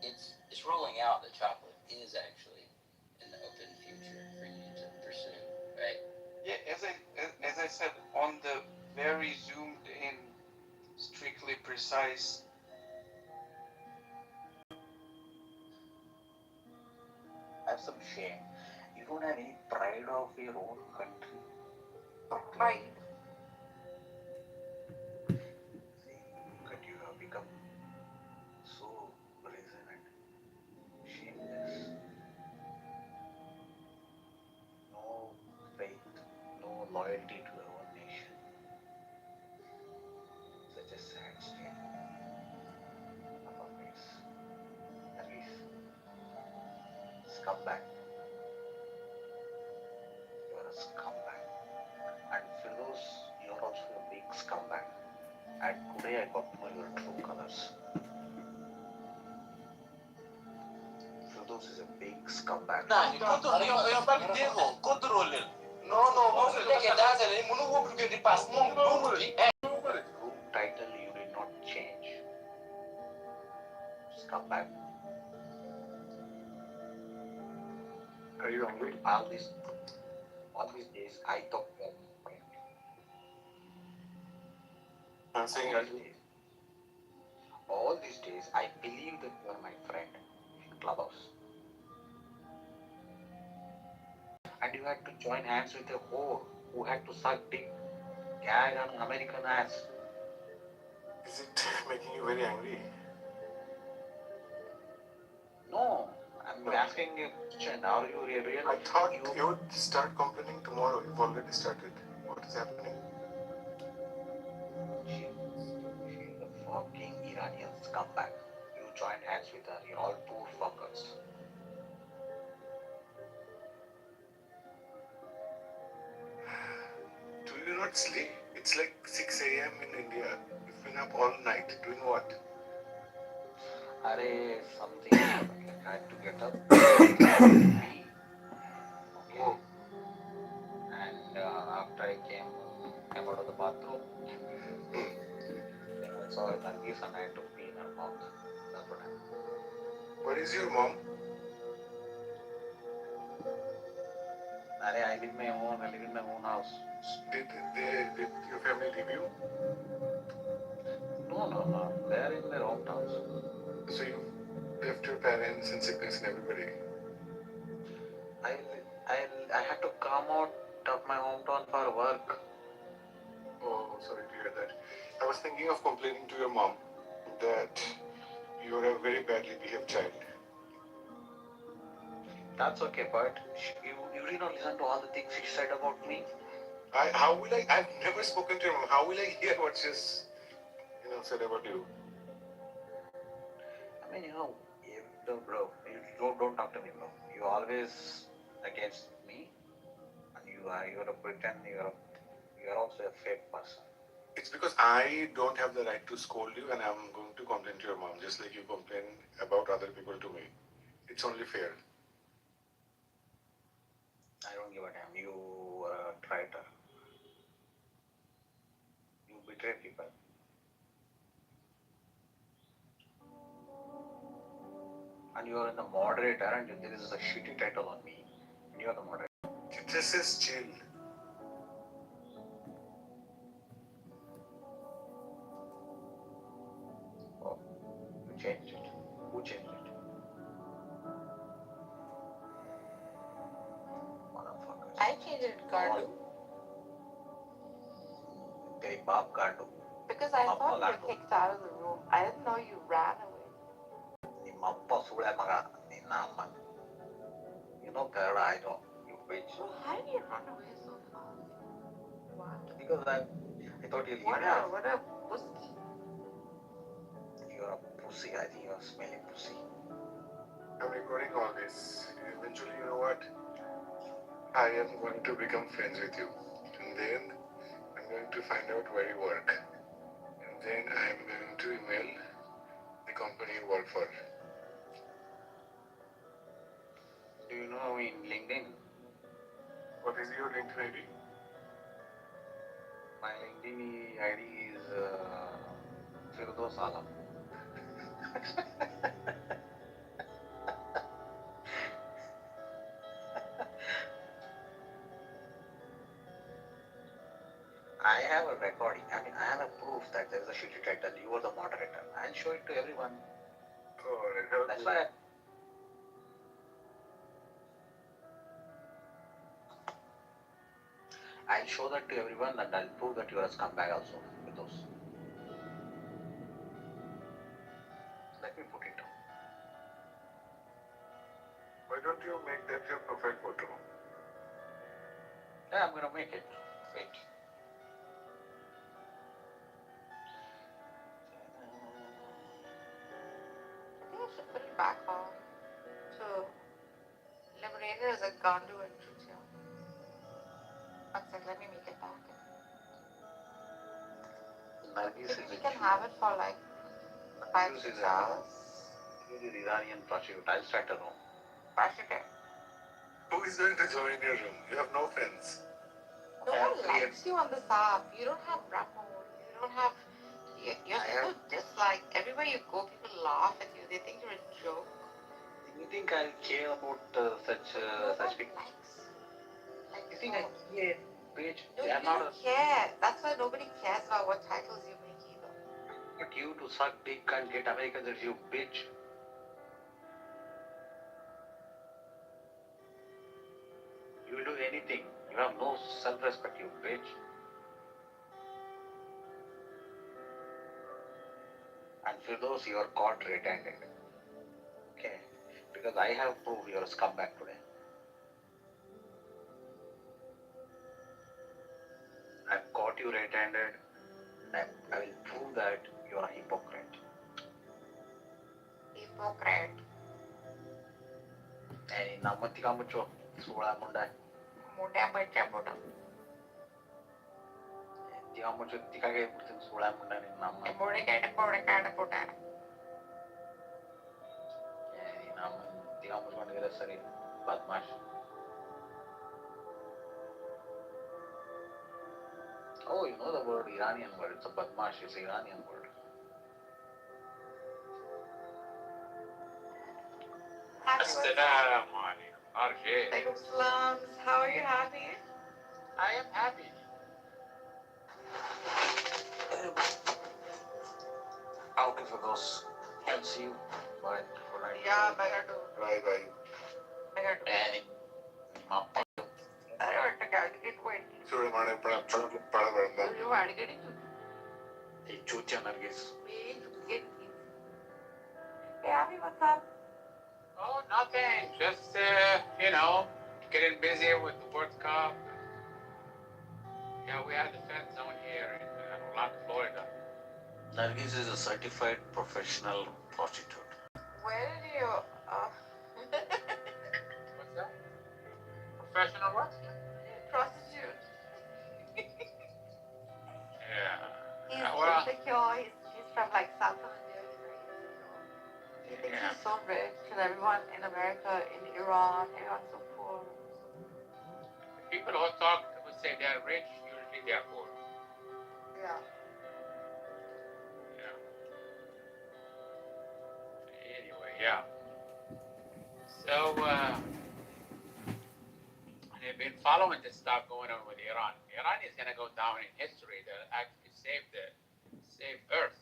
It's rolling out that chocolate is actually an open future for you to pursue, right? Yeah, as I said, on the very zoomed in, strictly precise. Have some shame. You don't have any pride of your own country. Pride. See, look at you have become so brazen and shameless. No faith, no loyalty to your own nation. Such a sad state of affairs. Nariz, scumbag. You are a scumbag. And Firoz, you are also a big scumbag. And today I got to know your true colors. Firoz is a big scumbag. Nah, eu pago devo, controle. No, você tem que dar ele, não vou porque de passo, não vou de. Room title you did not change. Scumbag. Are you hungry? All these days I thought that I'm saying all these days I believe that you are my friend in Clubhouse. And you had to join hands with a whore who had to suck dick, gag on an American ass. Is it making you very angry? No, I'm asking a question. Are you really? I thought you would start complaining tomorrow. You've already started. What is happening? She's a fucking Iranian scumbag. You join hands with her. You're all poor fuckers. Do you not sleep? It's like 6 a.m. in India. You've been up all night. Doing what? Arey, something happened. I had to get up. Okay. Oh. And after I came out of the bathroom, then I saw a Nargis and I had to pee in her mouth. That's what happened. Where is your mom? Arey, I live in my own house. Did your family leave you? No. They're in their hometowns. So you left your parents and siblings and everybody? I had to come out of my hometown for work. Oh, sorry to hear that. I was thinking of complaining to your mom that you're a very badly behaved child. That's okay, but you did not listen to all the things she said about me. I've never spoken to your mom. How will I hear what she's, said about you? I mean, bro, you don't talk to me, bro. You always against me, and you're a pretend, you're also a fake person. It's because I don't have the right to scold you, and I'm going to complain to your mom, just like you complain about other people to me. It's only fair. I don't give a damn. You are a traitor. You betray people. And you are the moderator, and there is a shitty title on me. And you are the moderator. This is chill. Oh, you changed it. Who changed it? Motherfuckers. I changed it, Gardu. Hey, Bob Gardu. Because I thought you were kicked out of the room. I didn't know you ran away. Nimmappa sule maga, ninna amma. You know Kannada, I know. You bitch. Well, how did you run away so fast? What? Because I thought you'll leave me. What a pussy. You're a pussy. I think you're a smelly pussy. I'm recording all this. Eventually, you know what? I am going to become friends with you. And then I'm going to find out where you work. And then I'm going to email the company you work for. Do you know in LinkedIn? What is your LinkedIn ID? My LinkedIn ID is Firdos Alam. have a recording. I mean, I have a proof that there is a shitty title. You are the moderator. I'll show it to everyone. Oh, That's why I'll show that to everyone and I'll prove that you are a scumbag also with those. Let me put it down. why don't you make that your profile photo? Yeah, I'm gonna make it. Wait. I think I should put it back on to Liberator as a conduit to chill. One sec, let me make it back. Nargis Maybe is we a can Jew. have it for like 5, Nargis 6 is hours. He's an Iranian prostitute. I'll start a room. Prostitute. Who is going to join your room? You have no friends. No one likes you on this app. You don't have rapport. You don't have. You're so disliked. Everywhere you go, people laugh at you. They think you're a joke. You think I'll care about such people? Likes. Like, You think I care, bitch? No, I'm you not don't care. That's why nobody cares about what titles you make either. But you to suck dick and get Americans as you, bitch. You will do anything. You have no self-respect, you bitch. And for those you are caught red-handed. Okay? Because I have proved you are a scumbag today. I've caught you red-handed. I will prove that you are a hypocrite. Hypocrite. Hey, namatti kamucho, sula munda. Muda bacha muda. Kamucho tikage purtin sula munda ni namma. Muda kada puta. Hey, namma kamucho manigara sari, badmash. Oh, you know the word Iranian word. It's a badmash. It's an Iranian word. Assalamu alaikum. RJ. Alaikum salams. How are you happy? I am happy. Okay, for those. I'll see you. Bye. Good night. Yeah, better do. Bye bye. Better do. And Mappa. I don't think I'll get wait. Sure, man. You are getting to. Hey, Chucha Nargis. Wait, get it. Hey, Abby, what's up? Oh, nothing. Just, getting busy with the World Cup. Yeah, we had the fan zone here in Orlando, Florida. Nargis is a certified professional prostitute. Where did you? What's that? Professional what? Prostitute. Yeah. He's Well, insecure. He's from like South India. He's very insecure. He thinks Yeah. he's so rich, and everyone in America, in Iran, everyone's so poor. people who say they're rich, usually they're poor. Yeah. Yeah. Anyway, yeah. So, they've been following this stuff going on with Iran. Iran is going to go down in history. They'll actually save Earth.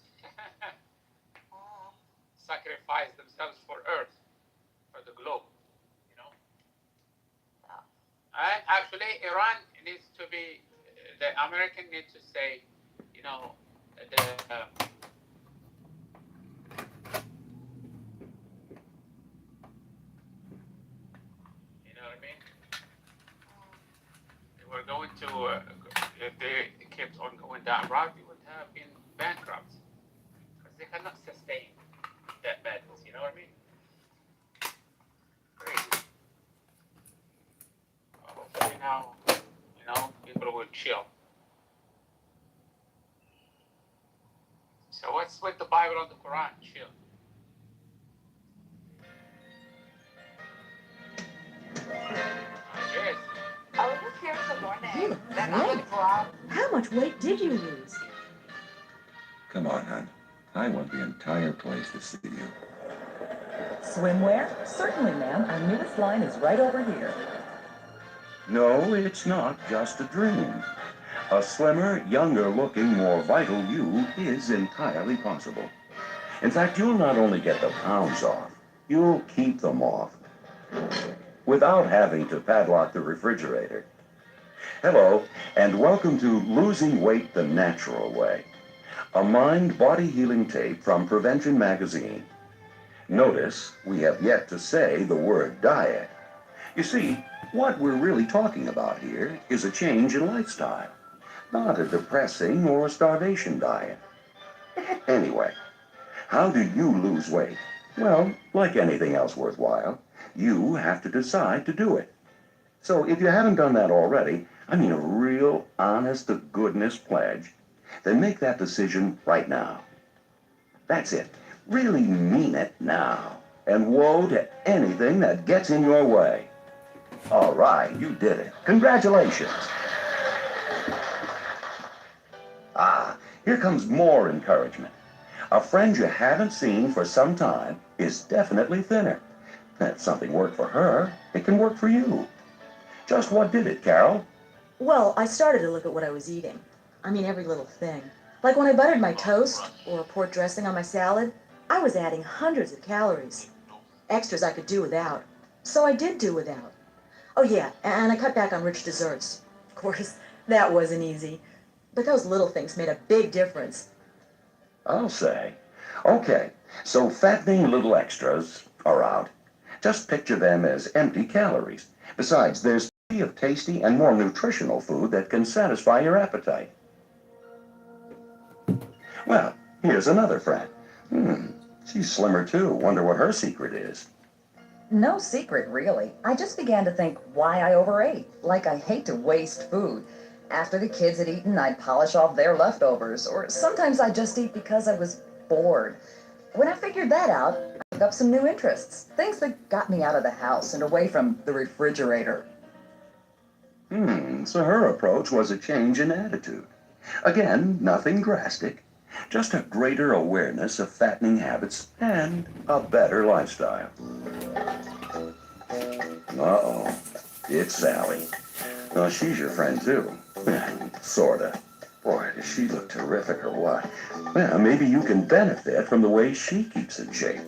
Sacrifice themselves for Earth, for the globe, Yeah. And actually, Iran needs to be, the American needs to say, the, you know what I mean? They were going to, if they kept on going that route, they would have been bankrupt because they cannot sustain that madness. You know what I mean? Crazy. Hopefully now, people will chill. So what's with the Bible and the Quran? Chill. Cheers. I was just here in the morning. You look Then I'm gonna go out. How much weight did you lose? Come on, hon. I want the entire place to see you. Swimwear? Certainly, ma'am. Our newest line is right over here. No, it's not just a dream. A slimmer, younger-looking, more vital you is entirely possible. In fact, you'll not only get the pounds off, you'll keep them off without having to padlock the refrigerator. Hello, and welcome to Losing Weight the Natural Way, a mind-body healing tape from Prevention Magazine. Notice we have yet to say the word diet. You see, what we're really talking about here is a change in lifestyle, not a depressing or starvation diet. Anyway, how do you lose weight? Well, like anything else worthwhile, you have to decide to do it. So if you haven't done that already, I mean a real honest-to-goodness pledge, then make that decision right now. That's it. Really mean it now. And woe to anything that gets in your way. All right, you did it. Congratulations. Here comes more encouragement. A friend you haven't seen for some time is definitely thinner. If something worked for her, it can work for you. Just what did it, Carol? Well, I started to look at what I was eating. I mean, every little thing. Like when I buttered my toast or poured dressing on my salad, I was adding hundreds of calories. Extras I could do without. So I did do without. Oh yeah, and I cut back on rich desserts. Of course, that wasn't easy. But those little things made a big difference. I'll say. Okay, so fattening little extras are out. Just picture them as empty calories. Besides, there's plenty of tasty and more nutritional food that can satisfy your appetite. Well, here's another friend. She's slimmer too. Wonder what her secret is. No secret, really. I just began to think why I overate. Like I hate to waste food. After the kids had eaten, I'd polish off their leftovers, or sometimes I'd just eat because I was bored. When I figured that out, I picked up some new interests. Things that got me out of the house and away from the refrigerator. So her approach was a change in attitude. Again, nothing drastic. Just a greater awareness of fattening habits and a better lifestyle. Uh-oh. It's Sally. Well, she's your friend, too. Sorta. Boy, does she look terrific or what? Well, maybe you can benefit from the way she keeps in shape.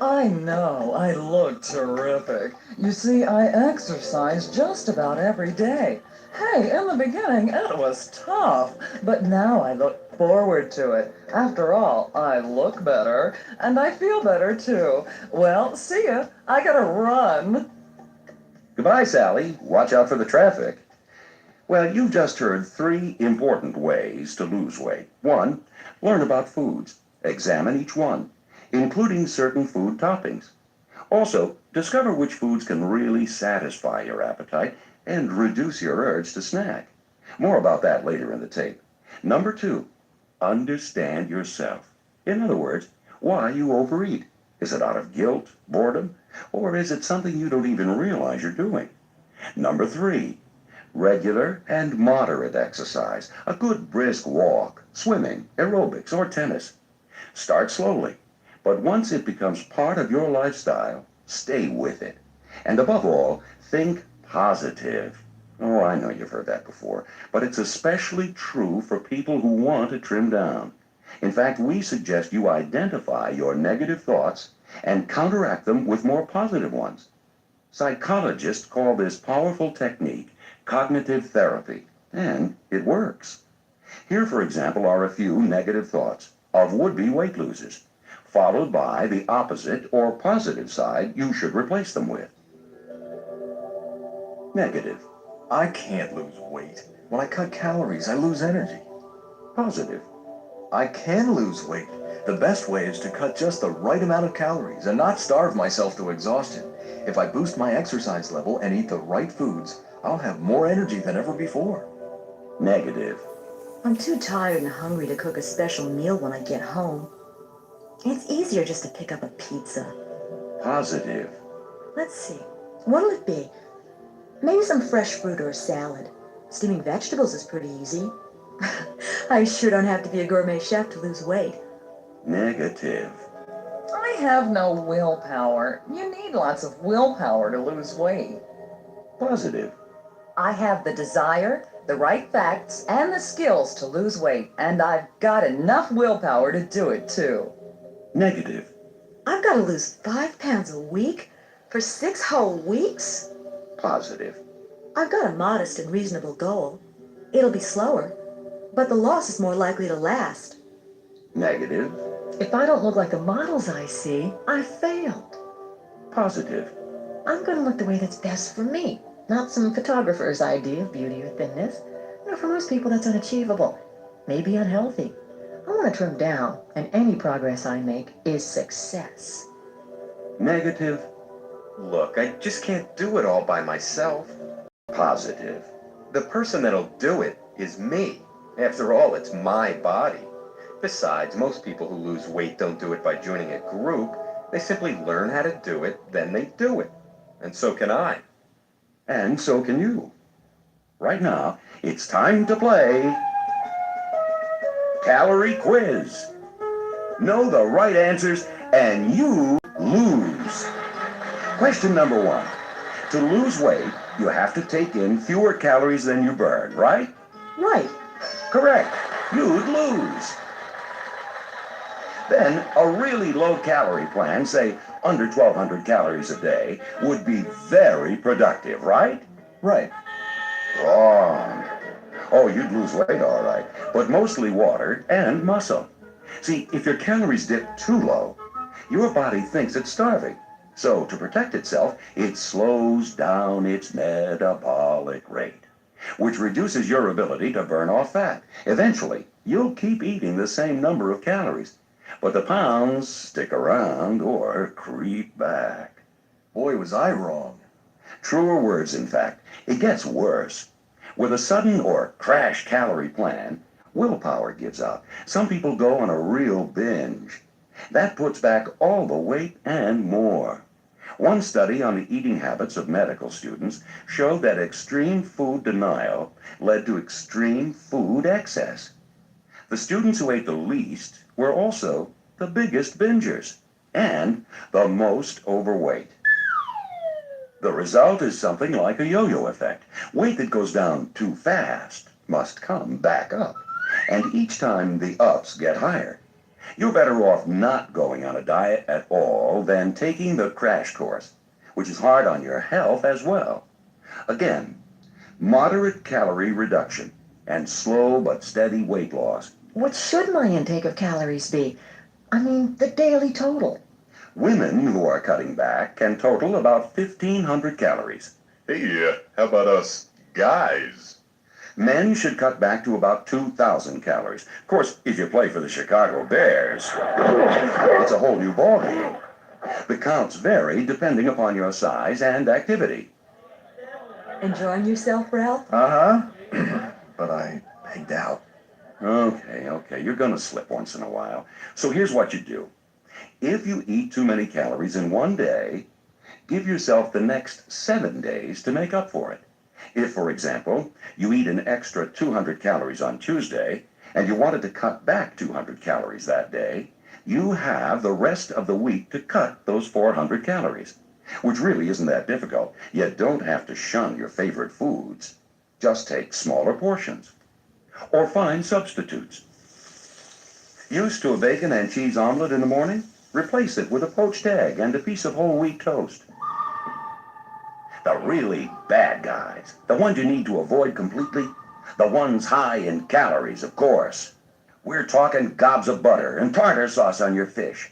I know, I look terrific. You see, I exercise just about every day. Hey, in the beginning, it was tough, but now I look forward to it. After all, I look better, and I feel better, too. Well, see ya. I gotta run. Goodbye, Sally. Watch out for the traffic. Well, you've just heard 3 important ways to lose weight. 1, learn about foods. Examine each one, including certain food toppings. Also, discover which foods can really satisfy your appetite and reduce your urge to snack. More about that later in the tape. Number 2, understand yourself. In other words, why you overeat. Is it out of guilt, boredom, or is it something you don't even realize you're doing? Number 3, regular and moderate exercise. A good brisk walk, swimming, aerobics, or tennis. Start slowly, but once it becomes part of your lifestyle, stay with it. And above all, think positive. Oh, I know you've heard that before, but it's especially true for people who want to trim down. In fact, we suggest you identify your negative thoughts and counteract them with more positive ones. Psychologists call this powerful technique cognitive therapy, and it works. Here, for example, are a few negative thoughts of would-be weight losers, followed by the opposite or positive side you should replace them with. Negative. I can't lose weight. When I cut calories, I lose energy. Positive. I can lose weight. The best way is to cut just the right amount of calories and not starve myself to exhaustion. If I boost my exercise level and eat the right foods, I'll have more energy than ever before. Negative. I'm too tired and hungry to cook a special meal when I get home. It's easier just to pick up a pizza. Positive. Let's see. What'll it be? Maybe some fresh fruit or a salad. Steaming vegetables is pretty easy. I sure don't have to be a gourmet chef to lose weight. Negative. I have no willpower. You need lots of willpower to lose weight. Positive. I have the desire, the right facts, and the skills to lose weight, and I've got enough willpower to do it too. Negative. I've got to lose 5 pounds a week for 6 whole weeks? Positive. I've got a modest and reasonable goal. It'll be slower, but the loss is more likely to last. Negative. If I don't look like the models I see, I failed. Positive. I'm going to look the way that's best for me, not some photographer's idea of beauty or thinness. For most people, that's unachievable, maybe unhealthy. I want to trim down, and any progress I make is success. Negative. Look, I just can't do it all by myself. Positive. The person that'll do it is me. After all, it's my body. Besides, most people who lose weight don't do it by joining a group. They simply learn how to do it, then they do it. And so can I. And so can you. Right now, it's time to play Calorie Quiz. Know the right answers and you lose. Question number 1. To lose weight, you have to take in fewer calories than you burn, right? Right. Correct. You'd lose. Then a really low-calorie plan, say under 1,200 calories a day, would be very productive, right? Right. Wrong. Oh, you'd lose weight, all right, but mostly water and muscle. See, if your calories dip too low, your body thinks it's starving. So to protect itself, it slows down its metabolic rate, which reduces your ability to burn off fat. Eventually, you'll keep eating the same number of calories, but the pounds stick around or creep back. Boy, was I wrong. Truer words, in fact. It gets worse. With a sudden or crash calorie plan, willpower gives out. Some people go on a real binge. That puts back all the weight and more. One study on the eating habits of medical students showed that extreme food denial led to extreme food excess. The students who ate the least were also the biggest bingers and the most overweight. The result is something like a yo-yo effect. Weight that goes down too fast must come back up, and each time the ups get higher. You're better off not going on a diet at all than taking the crash course, which is hard on your health as well. Again, moderate calorie reduction and slow but steady weight loss. What should my intake of calories be? I mean, the daily total. Women who are cutting back can total about 1,500 calories. Hey, how about us guys? Men should cut back to about 2,000 calories. Of course, if you play for the Chicago Bears, it's a whole new ballgame. The counts vary depending upon your size and activity. Enjoying yourself, Ralph? Uh-huh. But I pigged out. Okay, you're gonna slip once in a while. So here's what you do. If you eat too many calories in one day, give yourself the next 7 days to make up for it. If, for example, you eat an extra 200 calories on Tuesday, and you wanted to cut back 200 calories that day, you have the rest of the week to cut those 400 calories, which really isn't that difficult. You don't have to shun your favorite foods. Just take smaller portions. Or find substitutes. Used to a bacon and cheese omelet in the morning? Replace it with a poached egg and a piece of whole wheat toast. The really bad guys, the ones you need to avoid completely, the ones high in calories, of course. We're talking gobs of butter and tartar sauce on your fish.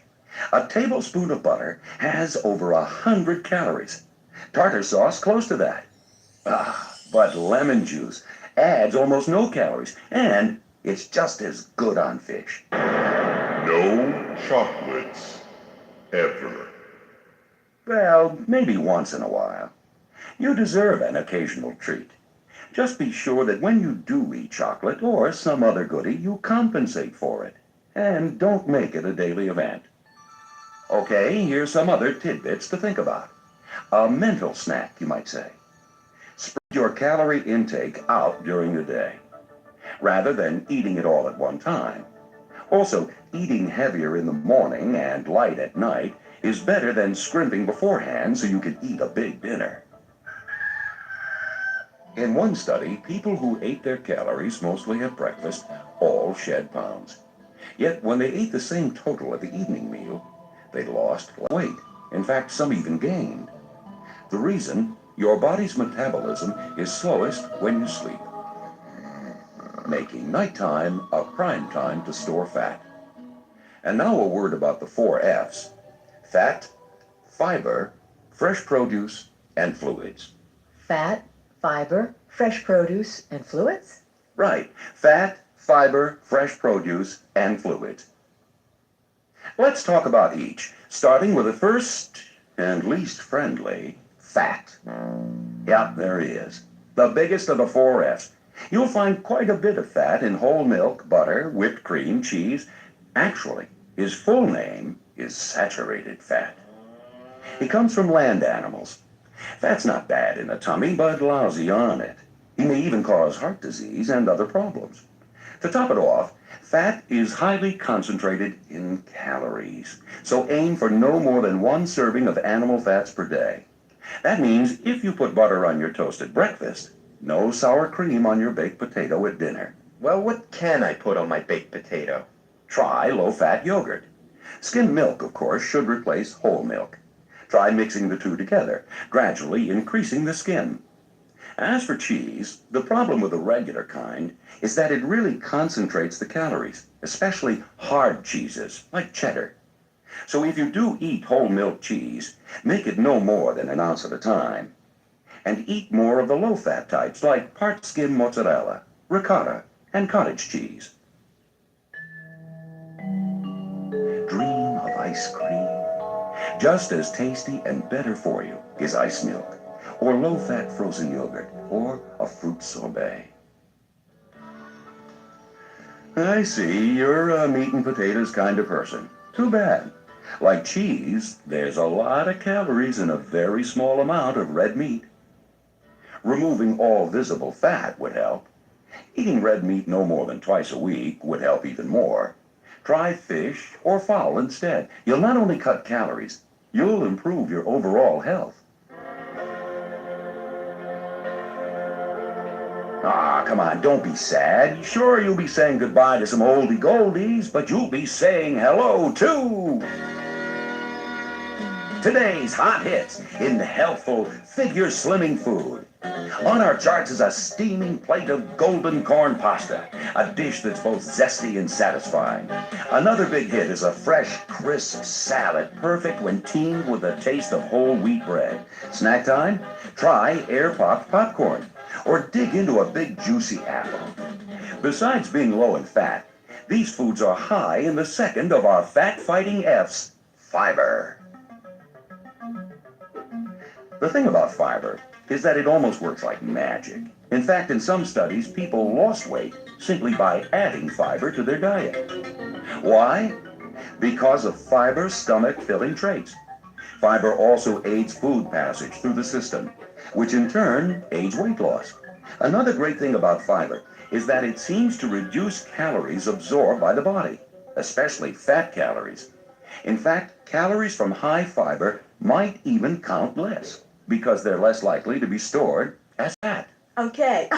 A tablespoon of butter has over 100 calories. Tartar sauce close to that. But lemon juice adds almost no calories, and it's just as good on fish. No chocolates. Ever. Well, maybe once in a while. You deserve an occasional treat. Just be sure that when you do eat chocolate or some other goodie, you compensate for it. And don't make it a daily event. Okay, here's some other tidbits to think about. A mental snack, you might say. Spread your calorie intake out during the day, rather than eating it all at one time. Also, eating heavier in the morning and light at night is better than scrimping beforehand so you can eat a big dinner. In one study, people who ate their calories mostly at breakfast all shed pounds. Yet when they ate the same total at the evening meal, they lost weight. In fact, some even gained. The reason? Your body's metabolism is slowest when you sleep, making nighttime a prime time to store fat. And now a word about the 4 F's: fat, fiber, fresh produce, and fluids. Fat, fiber, fresh produce, and fluids? Right, fat, fiber, fresh produce, and fluids. Let's talk about each, starting with the first and least friendly, fat. Yep, there he is. The biggest of the 4 F's. You'll find quite a bit of fat in whole milk, butter, whipped cream, cheese. Actually, his full name is saturated fat. He comes from land animals. Fat's not bad in the tummy, but lousy on it. He may even cause heart disease and other problems. To top it off, fat is highly concentrated in calories, so aim for no more than 1 serving of animal fats per day. That means if you put butter on your toast at breakfast, no sour cream on your baked potato at dinner. Well, what can I put on my baked potato? Try low-fat yogurt. Skimmed milk, of course, should replace whole milk. Try mixing the two together, gradually increasing the skim. As for cheese, the problem with the regular kind is that it really concentrates the calories, especially hard cheeses like cheddar. So if you do eat whole milk cheese, make it no more than an ounce at a time. And eat more of the low-fat types like part skim mozzarella, ricotta, and cottage cheese. Dream of ice cream. Just as tasty and better for you is ice milk, or low-fat frozen yogurt, or a fruit sorbet. I see, you're a meat and potatoes kind of person. Too bad. Like cheese, there's a lot of calories in a very small amount of red meat. Removing all visible fat would help. Eating red meat no more than twice a week would help even more. Try fish or fowl instead. You'll not only cut calories, you'll improve your overall health. Ah, come on, don't be sad. Sure, you'll be saying goodbye to some oldie goldies, but you'll be saying hello to today's hot hits in healthful figure slimming food. On our charts is a steaming plate of golden corn pasta, a dish that's both zesty and satisfying. Another big hit is a fresh, crisp salad, perfect when teamed with a taste of whole wheat bread. Snack time? Try air-popped popcorn, or dig into a big juicy apple. Besides being low in fat, these foods are high in the second of our fat-fighting F's, fiber. The thing about fiber is that it almost works like magic. In fact, in some studies, people lost weight simply by adding fiber to their diet. Why? Because of fiber's stomach-filling traits. Fiber also aids food passage through the system, which in turn aids weight loss. Another great thing about fiber is that it seems to reduce calories absorbed by the body, especially fat calories. In fact, calories from high fiber might even count less, because they're less likely to be stored as fat. Okay.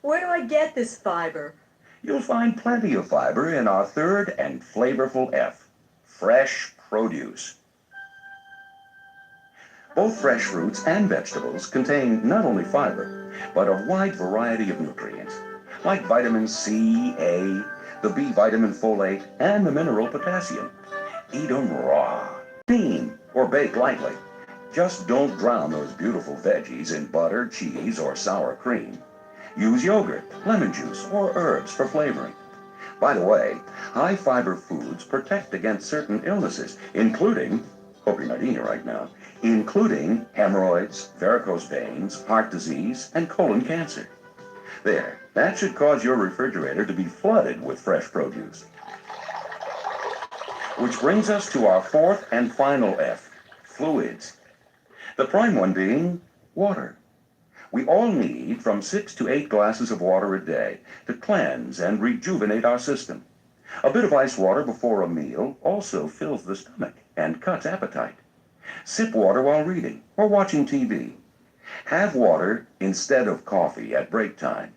Where do I get this fiber? You'll find plenty of fiber in our third and flavorful F, fresh produce. Both fresh fruits and vegetables contain not only fiber, but a wide variety of nutrients, like vitamin C, A, the B vitamin folate, and the mineral potassium. Eat them raw, steam, or bake lightly. Just don't drown those beautiful veggies in butter, cheese, or sour cream. Use yogurt, lemon juice, or herbs for flavoring. By the way, high-fiber foods protect against certain illnesses, including, hope you're not eating right now, including hemorrhoids, varicose veins, heart disease, and colon cancer. There, that should cause your refrigerator to be flooded with fresh produce. Which brings us to our fourth and final F, fluids. The prime one being water. We all need from 6 to 8 glasses of water a day to cleanse and rejuvenate our system. A bit of ice water before a meal also fills the stomach and cuts appetite. Sip water while reading or watching TV. Have water instead of coffee at break time.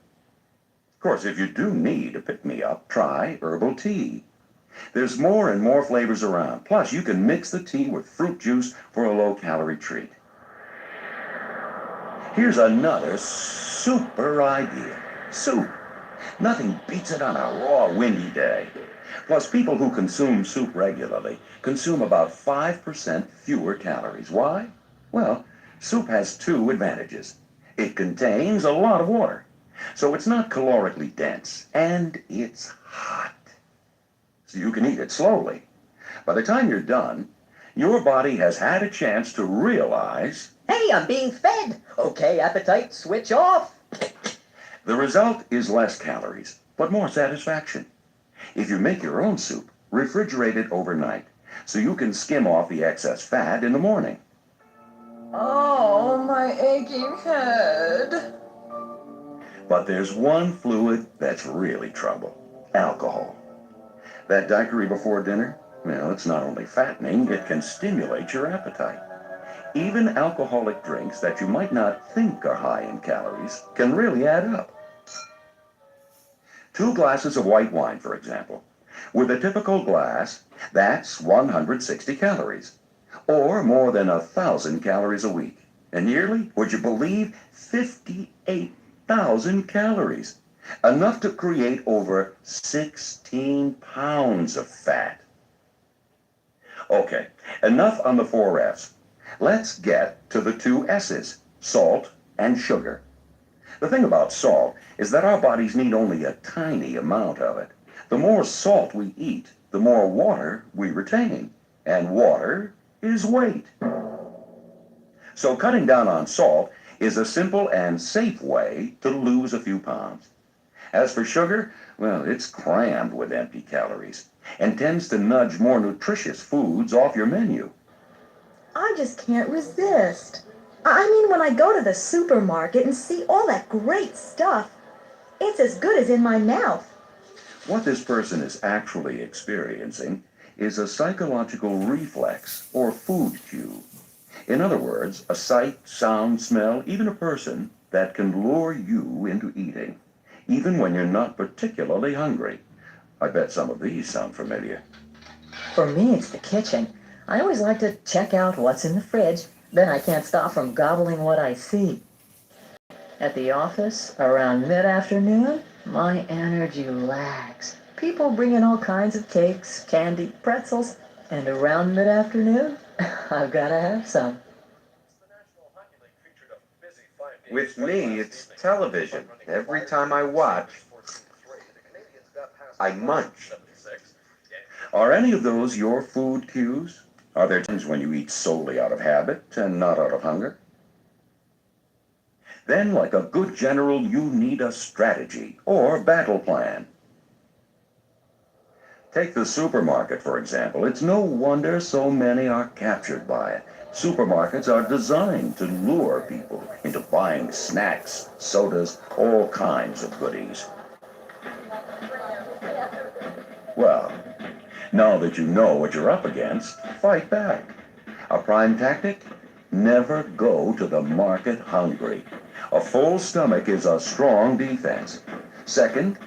Of course, if you do need a pick-me-up, try herbal tea. There's more and more flavors around. Plus, you can mix the tea with fruit juice for a low-calorie treat. Here's another super idea. Soup. Nothing beats it on a raw, windy day. Plus, people who consume soup regularly consume about 5% fewer calories. Why? Well, soup has two advantages. It contains a lot of water, so it's not calorically dense, and it's hot. So you can eat it slowly. By the time you're done, your body has had a chance to realize, Hey, I'm being fed. Okay, appetite, switch off. the result is less calories, but more satisfaction. If you make your own soup, refrigerate it overnight, so you can skim off the excess fat in the morning. Oh, my aching head. But there's one fluid that's really trouble: alcohol. That daiquiri before dinner, well, it's not only fattening, it can stimulate your appetite. Even alcoholic drinks that you might not think are high in calories can really add up. 2 glasses of white wine, for example. With a typical glass, that's 160 calories, or more than 1,000 calories a week. And yearly, would you believe, 58,000 calories. Enough to create over 16 pounds of fat. Okay, enough on the 4 F's. Let's get to the 2 S's, salt and sugar. The thing about salt is that our bodies need only a tiny amount of it. The more salt we eat, the more water we retain. And water is weight. So cutting down on salt is a simple and safe way to lose a few pounds. As for sugar, well, it's crammed with empty calories and tends to nudge more nutritious foods off your menu. I just can't resist. I mean, when I go to the supermarket and see all that great stuff, it's as good as in my mouth. What this person is actually experiencing is a psychological reflex or food cue. In other words, a sight, sound, smell, even a person that can lure you into eating, even when you're not particularly hungry. I bet some of these sound familiar. For me, it's the kitchen. I always like to check out what's in the fridge. Then I can't stop from gobbling what I see. At the office, around mid-afternoon, my energy lags. People bring in all kinds of cakes, candy, pretzels, and around mid-afternoon, I've got to have some. With me, it's television. Every time I watch, I munch. Are any of those your food cues? Are there times when you eat solely out of habit and not out of hunger? Then, like a good general, you need a strategy or battle plan. Take the supermarket, for example. It's no wonder so many are captured by it. Supermarkets are designed to lure people into buying snacks, sodas, all kinds of goodies. Well, now that you know what you're up against, fight back. A prime tactic? Never go to the market hungry. A full stomach is a strong defense. Second,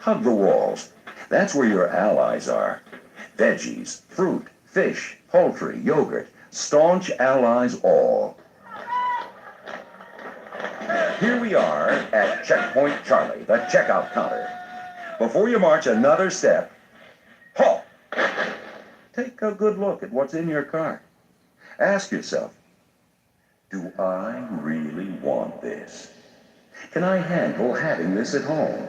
hug the walls. That's where your allies are. Veggies, fruit, fish, poultry, yogurt. Staunch allies all. Here we are at Checkpoint Charlie, the checkout counter. Before you march another step, halt! Take a good look at what's in your cart. Ask yourself, do I really want this? Can I handle having this at home?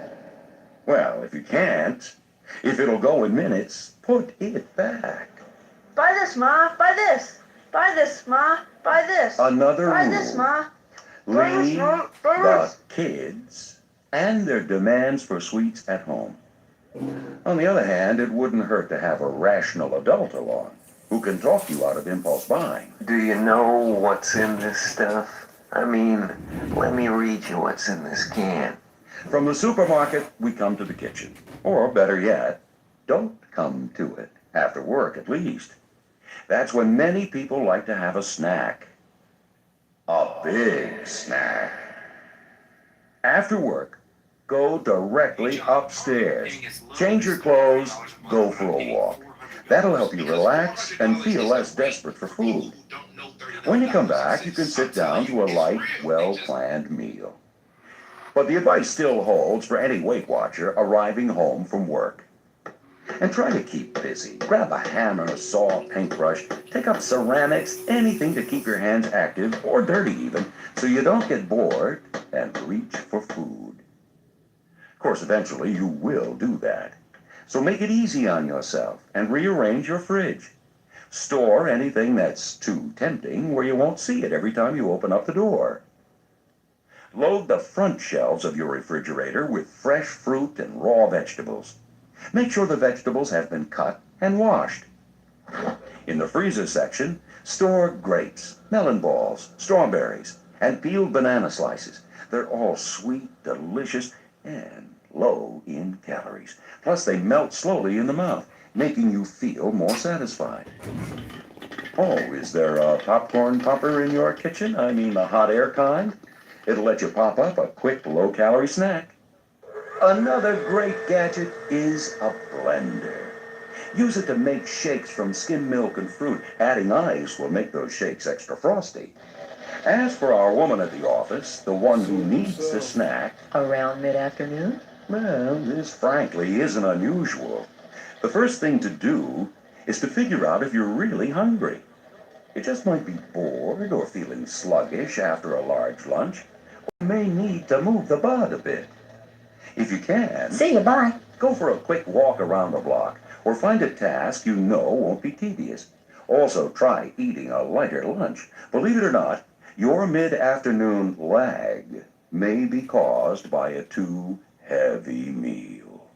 Well, if you can't, if it'll go in minutes, put it back. Buy this, Ma. Buy this. Buy this, Ma. Buy this. Another Buy rule. this, Ma. Leave Buy the this. kids and their demands for sweets at home. On the other hand, it wouldn't hurt to have a rational adult along who can talk you out of impulse buying. Do you know what's in this stuff? I mean, let me read you what's in this can. From the supermarket, we come to the kitchen. Or better yet, don't come to it. After work, at least. That's when many people like to have a snack. A big snack. After work, go directly upstairs. Change your clothes, go for a walk. That'll help you relax and feel less desperate for food. When you come back, you can sit down to a light, well-planned meal. But the advice still holds for any Weight Watcher arriving home from work. And try to keep busy. Grab a hammer, saw, paintbrush, take up ceramics, anything to keep your hands active, or dirty even, so you don't get bored and reach for food. Of course, eventually you will do that. So make it easy on yourself and rearrange your fridge. Store anything that's too tempting where you won't see it every time you open up the door. Load the front shelves of your refrigerator with fresh fruit and raw vegetables. Make sure the vegetables have been cut and washed. In the freezer section, store grapes, melon balls, strawberries, and peeled banana slices. They're all sweet, delicious, and low in calories. Plus, they melt slowly in the mouth, making you feel more satisfied. Oh, is there a popcorn popper in your kitchen? I mean, the hot air kind? It'll let you pop up a quick, low-calorie snack. Another great gadget is a blender. Use it to make shakes from skim milk and fruit. Adding ice will make those shakes extra frosty. As for our woman at the office, the one who needs the snack, Around mid-afternoon? well, this frankly isn't unusual. The first thing to do is to figure out if you're really hungry. You just might be bored or feeling sluggish after a large lunch, or may need to move the butt a bit. If you can, See you, bye. go for a quick walk around the block, or find a task you know won't be tedious. Also, try eating a lighter lunch. Believe it or not, your mid-afternoon lag may be caused by a too heavy meal.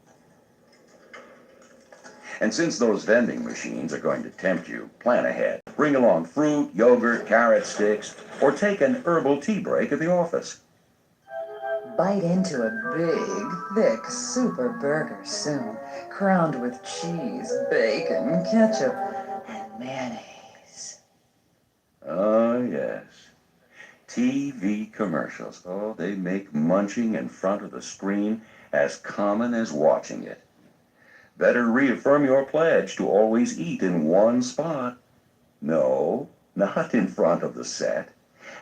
And since those vending machines are going to tempt you, plan ahead. Bring along fruit, yogurt, carrot sticks, or take an herbal tea break at the office. Bite into a big, thick super burger soon, crowned with cheese, bacon, ketchup, and mayonnaise. Oh, yes. TV commercials. Oh, they make munching in front of the screen as common as watching it. Better reaffirm your pledge to always eat in one spot. No, not in front of the set.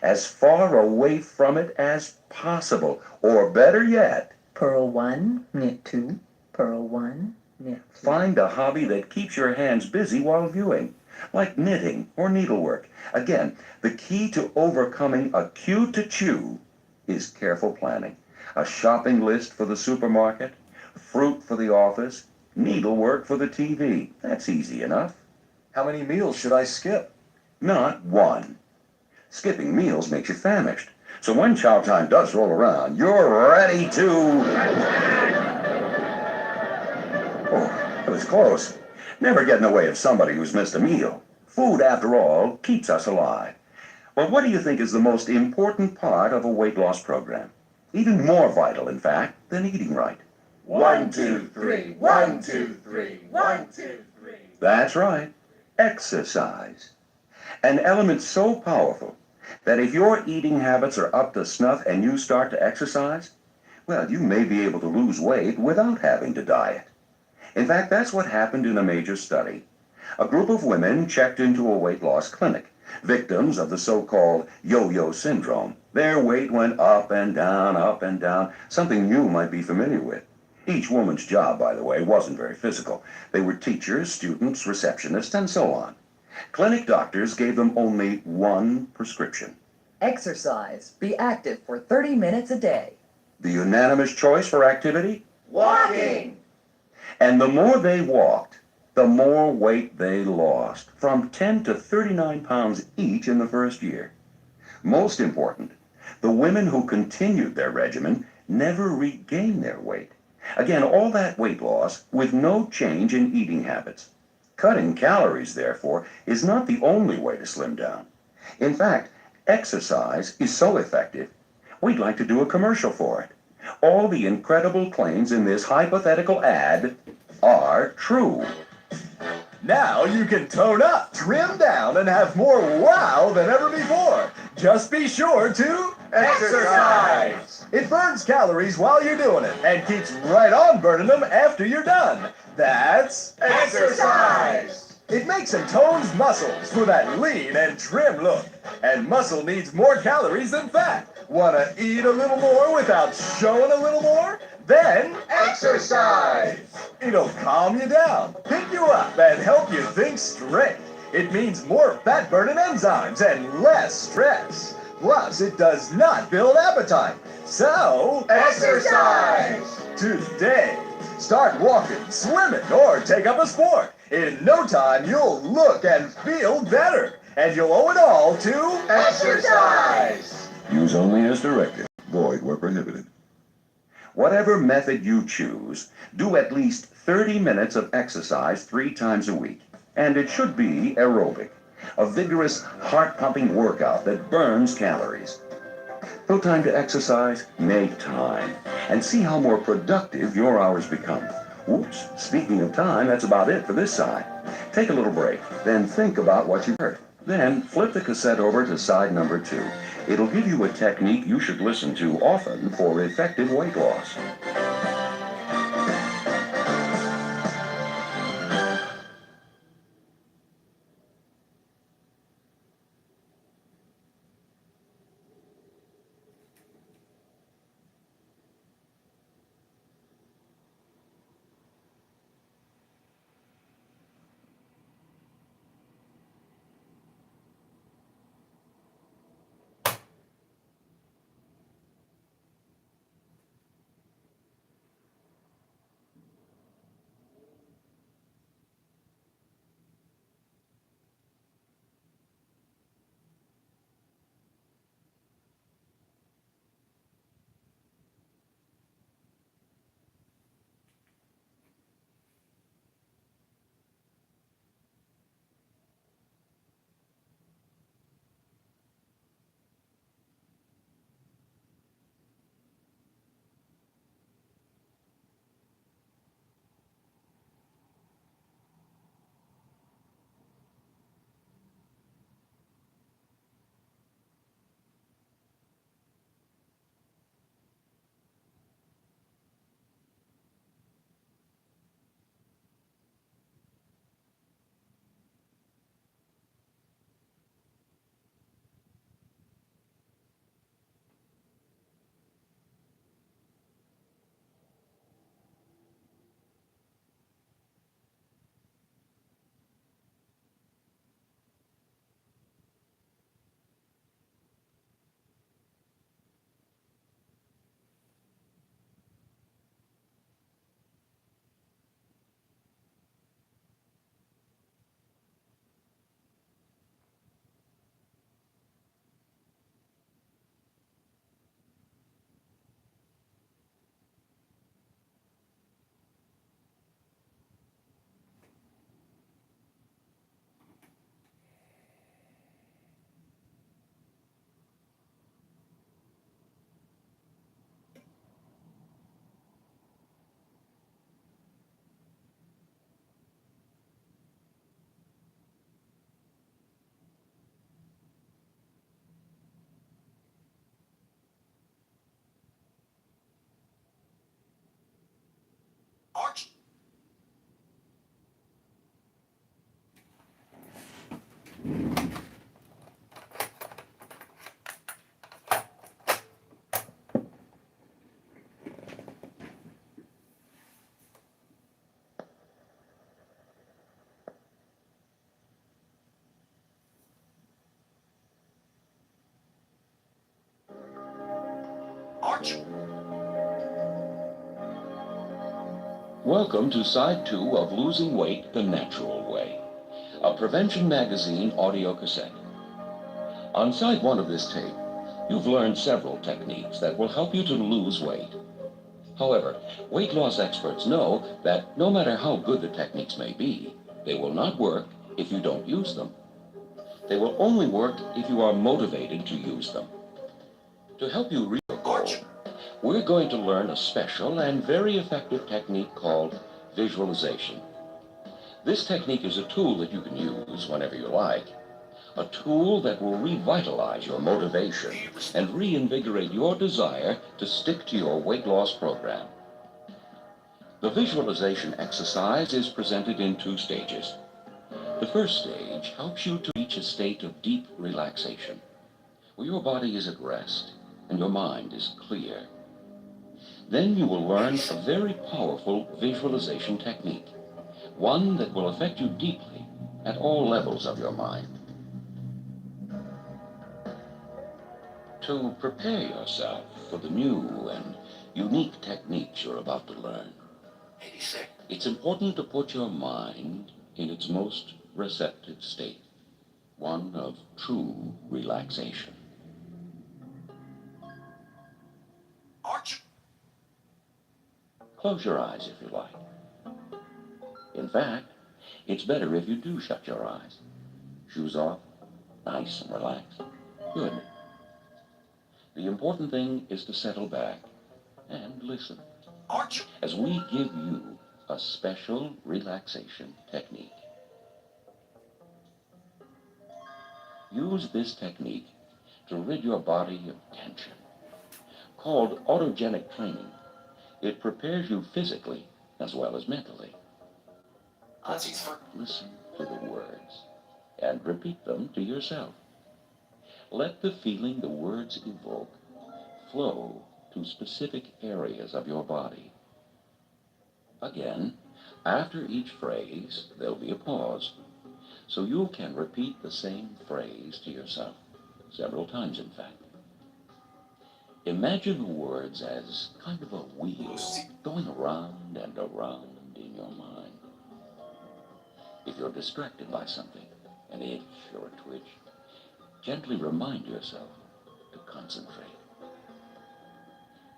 As far away from it as possible. Or better yet, Purl 1, knit 2, purl 1, knit 2. find a hobby that keeps your hands busy while viewing, like knitting or needlework. Again, the key to overcoming a cue to chew is careful planning. A shopping list for the supermarket, fruit for the office, needlework for the TV. That's easy enough. How many meals should I skip? Not one. Skipping meals makes you famished. So when chow time does roll around, you're ready to... Oh, it was close. Never get in the way of somebody who's missed a meal. Food, after all, keeps us alive. Well, what do you think is the most important part of a weight loss program? Even more vital, in fact, than eating right. 1, 2, 3. 1, 2, 3. 1, 2, 3. That's right. Exercise. An element so powerful that if your eating habits are up to snuff and you start to exercise, well, you may be able to lose weight without having to diet. In fact, that's what happened in a major study. A group of women checked into a weight loss clinic, victims of the so-called yo-yo syndrome. Their weight went up and down, something you might be familiar with. Each woman's job, by the way, wasn't very physical. They were teachers, students, receptionists, and so on. Clinic doctors gave them only one prescription. Exercise. Be active for 30 minutes a day. The unanimous choice for activity? Walking. And the more they walked, the more weight they lost, from 10 to 39 pounds each in the first year. Most important, the women who continued their regimen never regained their weight. Again, all that weight loss with no change in eating habits. Cutting calories, therefore, is not the only way to slim down. In fact, exercise is so effective, we'd like to do a commercial for it. All the incredible claims in this hypothetical ad are true. Now you can tone up, trim down, and have more wow than ever before. Just be sure to exercise. It burns calories while you're doing it and keeps right on burning them after you're done. That's exercise. It makes and tones muscles for that lean and trim look. And muscle needs more calories than fat. Wanna eat a little more without showing a little more? Then exercise. It'll calm you down, pick you up, and help you think straight. It means more fat-burning enzymes and less stress. Plus, it does not build appetite. So, exercise today. Start walking, swimming, or take up a sport. In no time, you'll look and feel better. And you'll owe it all to exercise. Use only as directed. Void where prohibited. Whatever method you choose, do at least 30 minutes of exercise 3 times a week. And it should be aerobic, a vigorous, heart-pumping workout that burns calories. No time to exercise? Make time. And see how more productive your hours become. Oops, speaking of time, that's about it for this side. Take a little break, then think about what you heard. Then flip the cassette over to side number 2. It'll give you a technique you should listen to often for effective weight loss. Welcome to Side 2 of Losing Weight the Natural Way, a Prevention Magazine audio cassette. On Side 1 of this tape, you've learned several techniques that will help you to lose weight. However, weight loss experts know that no matter how good the techniques may be, they will not work if you don't use them. They will only work if you are motivated to use them. To help you reach your goal, we're going to learn a special and very effective technique called visualization. This technique is a tool that you can use whenever you like, a tool that will revitalize your motivation and reinvigorate your desire to stick to your weight loss program. The visualization exercise is presented in 2 stages. The first stage helps you to reach a state of deep relaxation, where your body is at rest and your mind is clear. Then you will learn a very powerful visualization technique, one that will affect you deeply at all levels of your mind. To prepare yourself for the new and unique techniques you're about to learn, it's important to put your mind in its most receptive state, one of true relaxation. Close your eyes if you like. In fact, it's better if you do shut your eyes. Shoes off, nice and relaxed. Good. The important thing is to settle back and listen as we give you a special relaxation technique. Use this technique to rid your body of tension. Called autogenic training, it prepares you physically as well as mentally. Listen to the words and repeat them to yourself. Let the feeling the words evoke flow to specific areas of your body. Again, after each phrase, there'll be a pause, so you can repeat the same phrase to yourself, several times in fact. Imagine the words as kind of a wheel going around and around in your mind. If you're distracted by something, an itch or a twitch, gently remind yourself to concentrate.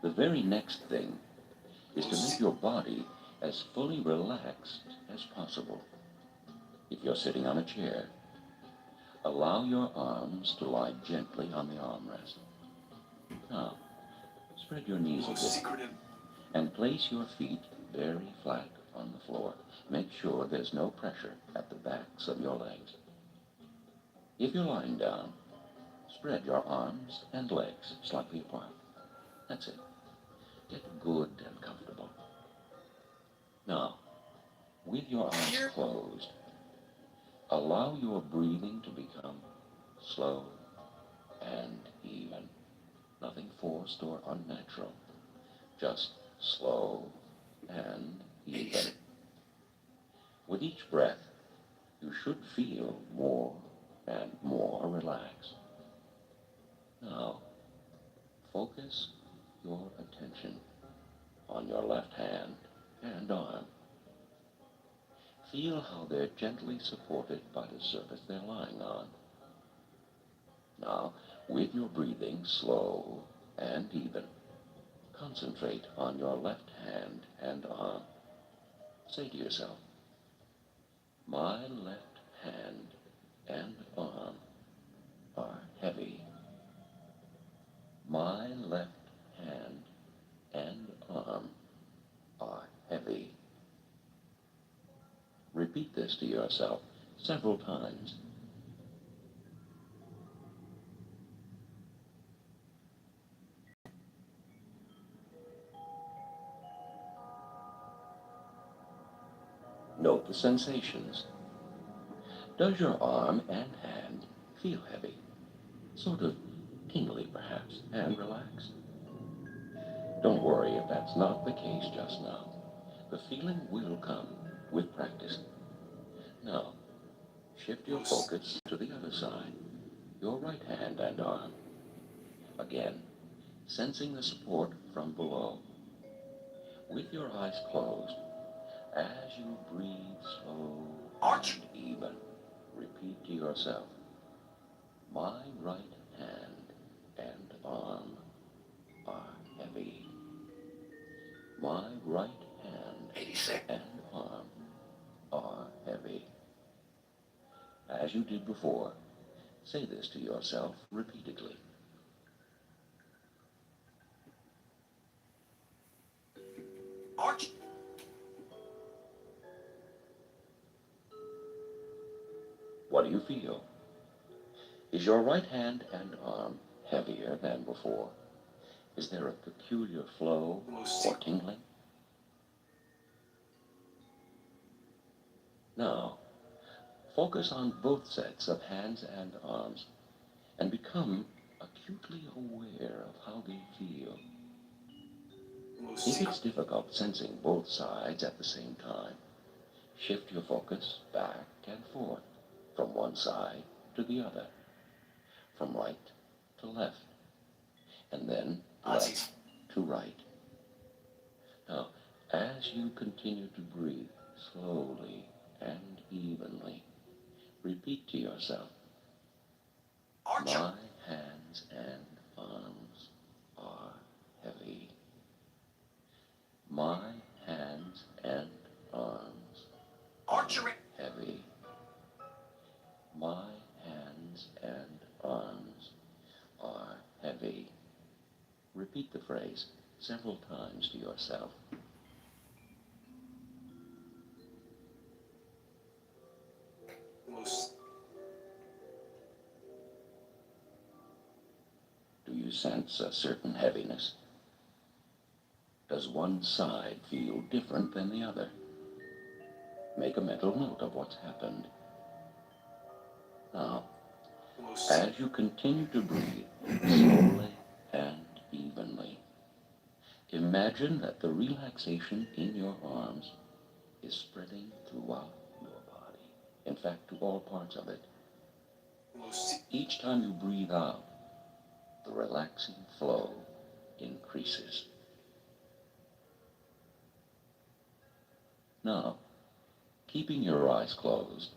The very next thing is to make your body as fully relaxed as possible. If you're sitting on a chair, allow your arms to lie gently on the armrest. Now, spread your knees a bit and place your feet very flat on the floor. Make sure there's no pressure at the backs of your legs. If you're lying down, spread your arms and legs slightly apart. That's it. Get good and comfortable. Now, with your eyes closed, allow your breathing to become slow and even. Nothing forced or unnatural. Just slow and even. With each breath, you should feel more and more relaxed. Now, focus your attention on your left hand and arm. Feel how they're gently supported by the surface they're lying on. Now, with your breathing slow and even, concentrate on your left hand and arm. Say to yourself, my left hand and arm are heavy. My left hand and arm are heavy. Repeat this to yourself several times. Note the sensations. Does your arm and hand feel heavy? Sort of tingly perhaps, and relaxed? Don't worry if that's not the case just now. The feeling will come with practice. Now, shift your focus to the other side, your right hand and arm. Again, sensing the support from below. With your eyes closed, as you breathe slow and even, repeat to yourself, my right hand and arm are heavy. My right hand and arm are heavy. As you did before, say this to yourself repeatedly. do you feel? Is your right hand and arm heavier than before? Is there a peculiar flow or tingling? Now, focus on both sets of hands and arms and become acutely aware of how they feel. If it's difficult sensing both sides at the same time, shift your focus back and forth from one side to the other, from right to left, and then left to right. Now, as you continue to breathe slowly and evenly, repeat to yourself, my hands and arms are heavy. My hands and arms are heavy. My hands and arms are heavy. Repeat the phrase several times to yourself. Do you sense a certain heaviness? Does one side feel different than the other? Make a mental note of what's happened. Now, as you continue to breathe slowly and evenly, imagine that the relaxation in your arms is spreading throughout your body. In fact, to all parts of it. Each time you breathe out, the relaxing flow increases. Now, keeping your eyes closed,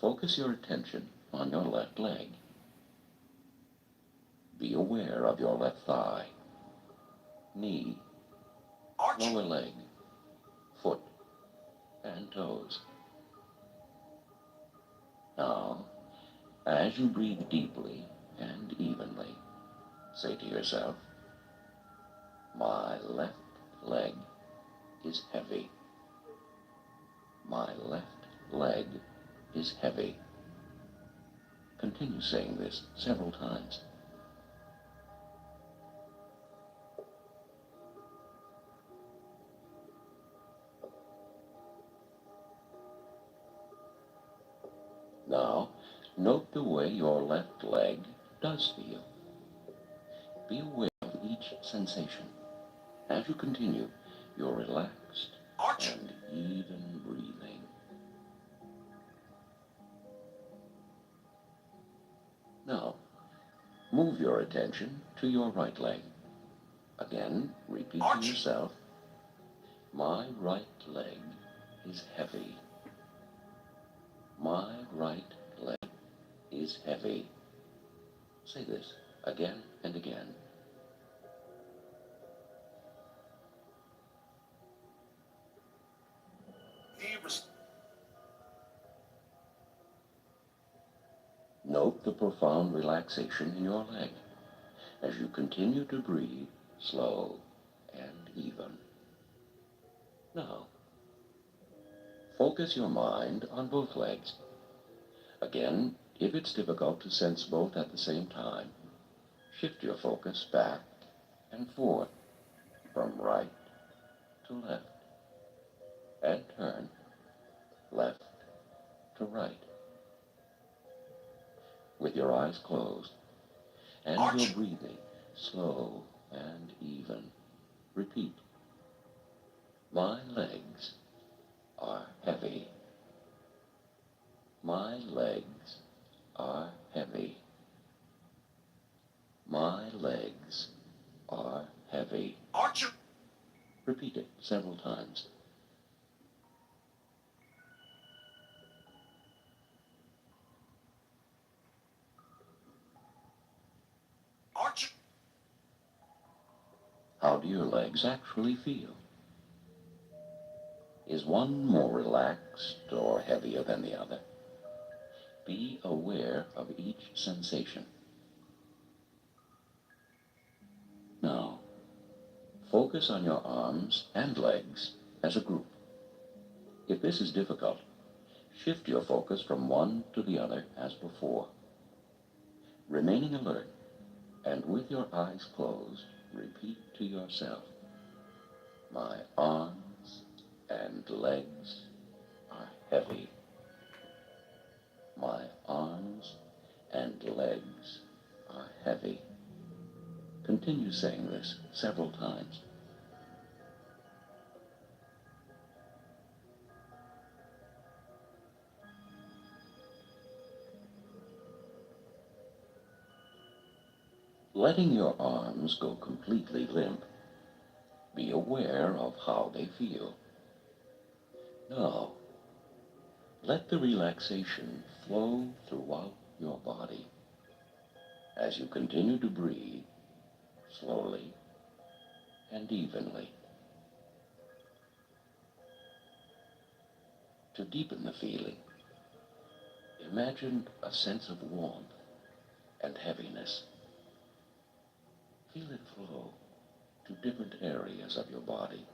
focus your attention on your left leg. Be aware of your left thigh, knee, lower leg, foot, and toes. Now, as you breathe deeply and evenly, say to yourself, my left leg is heavy. My left leg is heavy. Continue saying this several times. Now, note the way your left leg does feel. Be aware of each sensation. As you continue, you're relaxed and even breathing. Now, move your attention to your right leg. Again, repeat to yourself, my right leg is heavy. My right leg is heavy. Say this again and again. Note the profound relaxation in your leg as you continue to breathe slow and even. Now, focus your mind on both legs. Again, if it's difficult to sense both at the same time, shift your focus back and forth from right to left and turn left to right. With your eyes closed and your breathing slow and even, repeat, my legs are heavy. My legs are heavy. My legs are heavy. Repeat it several times. How do your legs actually feel? Is one more relaxed or heavier than the other? Be aware of each sensation. Now, focus on your arms and legs as a group. If this is difficult, Shift your focus from one to the other as before, remaining alert, and with your eyes closed, repeat to yourself, my arms and legs are heavy. My arms and legs are heavy. Continue saying this several times. Letting your arms go completely limp, be aware of how they feel. Now, let the relaxation flow throughout your body as you continue to breathe slowly and evenly. To deepen the feeling, imagine a sense of warmth and heaviness. Feel it flow to different areas of your body.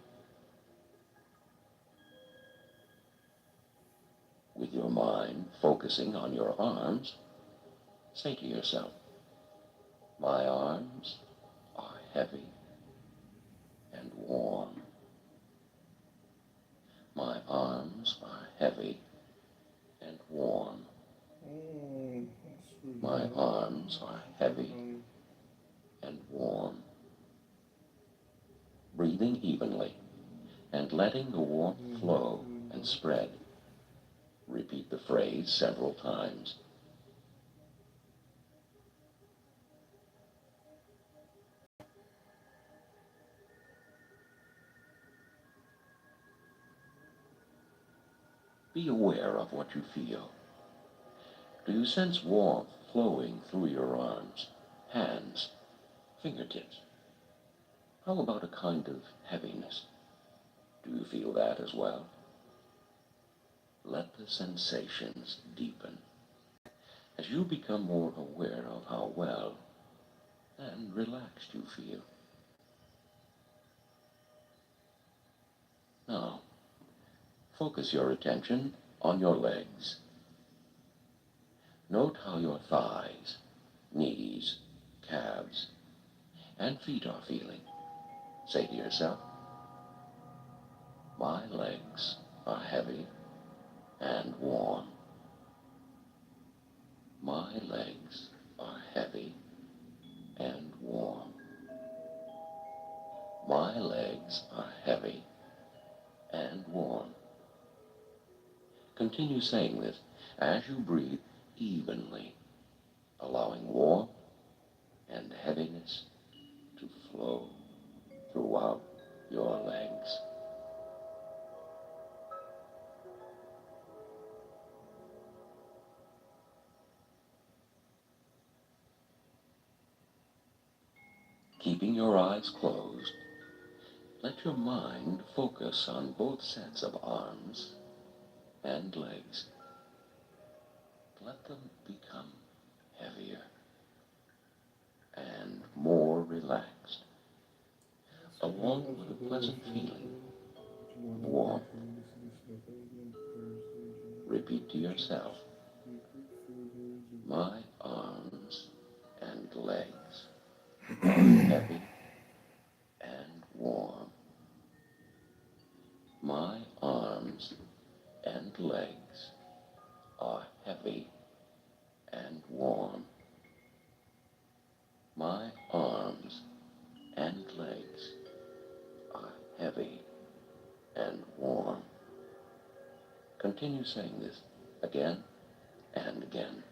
With your mind focusing on your arms, say to yourself, my arms are heavy and warm. My arms are heavy and warm. My arms are heavy and warm. Breathing evenly and letting the warmth flow and spread. Repeat the phrase several times. Be aware of what you feel. Do you sense warmth flowing through your arms, hands, fingertips? How about a kind of heaviness? Do you feel that as well? Let the sensations deepen as you become more aware of how well and relaxed you feel. Now, focus your attention on your legs. Note how your thighs, knees, calves, and feet are feeling. Say to yourself, my legs are heavy and warm. My legs are heavy and warm. My legs are heavy and warm. Continue saying this as you breathe evenly, allowing warmth and heaviness to flow throughout your legs. Keeping your eyes closed, let your mind focus on both sets of arms and legs. Let them become heavier and more relaxed, along with a pleasant feeling of warmth. Repeat to yourself, my arms and legs are heavy and warm. My arms and legs are heavy and warm. My arms and legs are heavy and warm. Continue saying this again and again.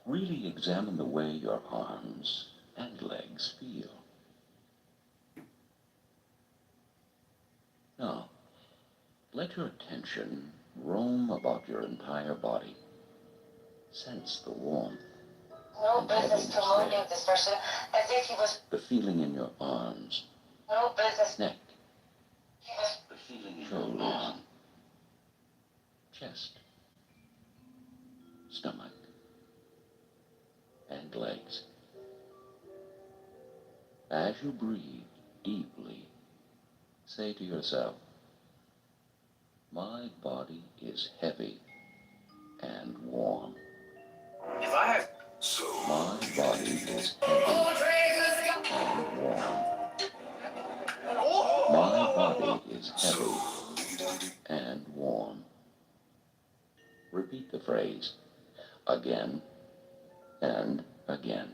Really examine the way your arms and legs feel. Now, let your attention roam about your entire body. Sense the warmth. No business promoting this person as if he was. The feeling in your arms. No business. Neck. He was. The feeling in shoulders. Chest. Stomach. And legs. As you breathe deeply, say to yourself, my body is heavy and warm. If I have My body is heavy and warm. My body is heavy and warm. Repeat the phrase again and again.